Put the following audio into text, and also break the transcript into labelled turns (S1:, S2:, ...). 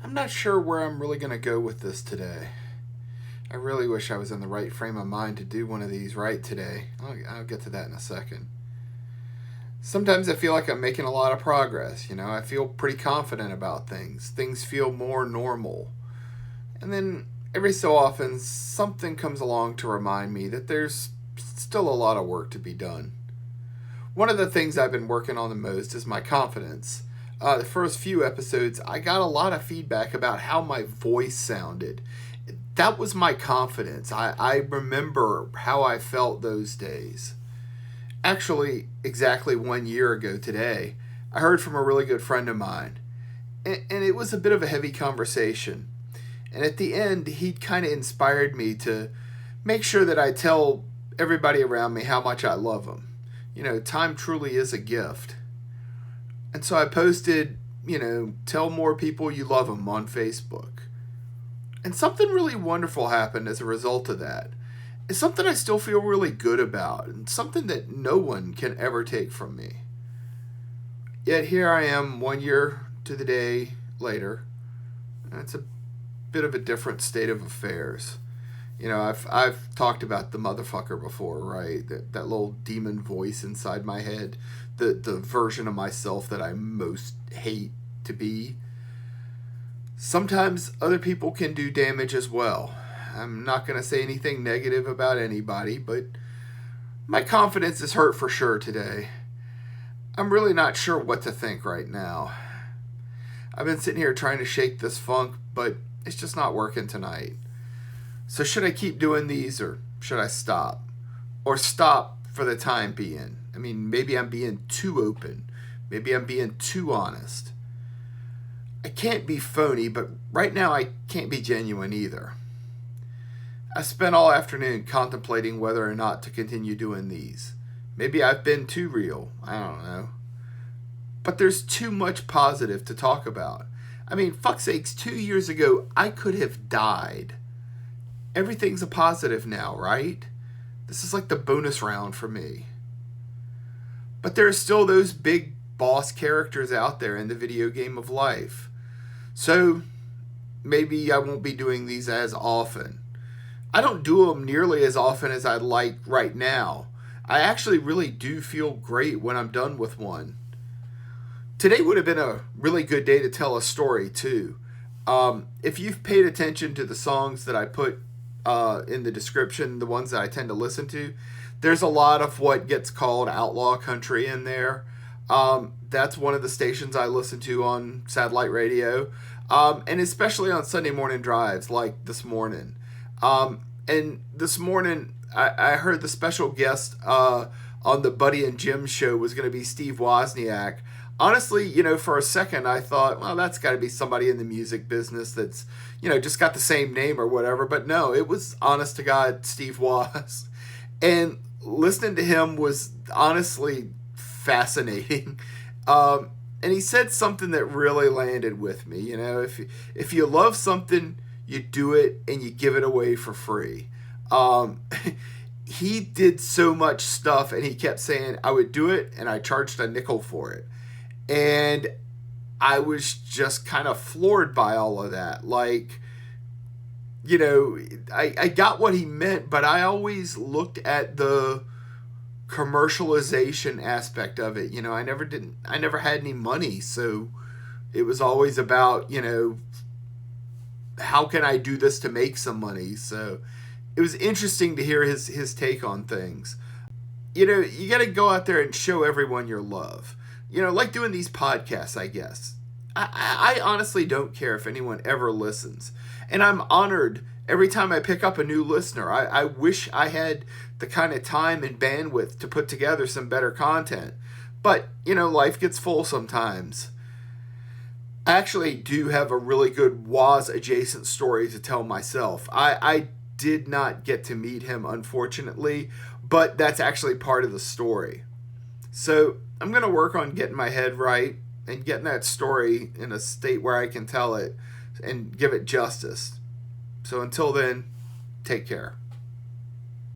S1: I'm not sure where I'm really going to go with this today. I really wish I was in the right frame of mind to do one of these right today. I'll get to that in a second. Sometimes I feel like I'm making a lot of progress. I feel pretty confident about things. Things feel more normal. And then every so often, something comes along to remind me that there's still a lot of work to be done. One of the things I've been working on the most is my confidence. The first few episodes, I got a lot of feedback about how my voice sounded. That was my confidence. I remember how I felt those days. Actually, exactly 1 year ago today, I heard from a really good friend of mine. And it was a bit of a heavy conversation. And at the end, he kind of inspired me to make sure that I tell everybody around me how much I love them. Time truly is a gift. And so I posted, tell more people you love them on Facebook. And something really wonderful happened as a result of that. It's something I still feel really good about, and something that no one can ever take from me. Yet here I am 1 year to the day later, and it's a bit of a different state of affairs. I've talked about the motherfucker before, right? That little demon voice inside my head, the version of myself that I most hate to be. Sometimes other people can do damage as well. I'm not going to say anything negative about anybody, but my confidence is hurt for sure today. I'm really not sure what to think right now. I've been sitting here trying to shake this funk, but it's just not working tonight. So should I keep doing these, or should I stop? Or stop for the time being? Maybe I'm being too open. Maybe I'm being too honest. I can't be phony, but right now I can't be genuine either. I spent all afternoon contemplating whether or not to continue doing these. Maybe I've been too real. I don't know. But there's too much positive to talk about. Fuck's sakes, 2 years ago, I could have died. Everything's a positive now, right? This is like the bonus round for me. But there are still those big boss characters out there in the video game of life. So maybe I won't be doing these as often. I don't do them nearly as often as I'd like right now. I actually really do feel great when I'm done with one. Today would have been a really good day to tell a story too. If you've paid attention to the songs that I put in the description, the ones that I tend to listen to, there's a lot of what gets called outlaw country in there. That's one of the stations I listen to on satellite radio, and especially on Sunday morning drives like this morning. And this morning, I heard the special guest on the Buddy and Jim show was going to be Steve Wozniak. Honestly, for a second, I thought, well, that's got to be somebody in the music business that's, just got the same name or whatever. But no, it was honest to God Steve Woz. And listening to him was honestly fascinating. And he said something that really landed with me. If you love something, you do it and you give it away for free. He did so much stuff, and he kept saying, I would do it, and I charged a nickel for it. And I was just kind of floored by all of that. I got what he meant, but I always looked at the commercialization aspect of it. I never had any money, so it was always about, how can I do this to make some money? So it was interesting to hear his take on things. You got to go out there and show everyone your love. Like doing these podcasts, I guess. I honestly don't care if anyone ever listens. And I'm honored every time I pick up a new listener. I wish I had the kind of time and bandwidth to put together some better content. But, life gets full sometimes. I actually do have a really good Woz adjacent story to tell myself. I did not get to meet him, unfortunately, but that's actually part of the story. So I'm going to work on getting my head right and getting that story in a state where I can tell it and give it justice. So until then, take care.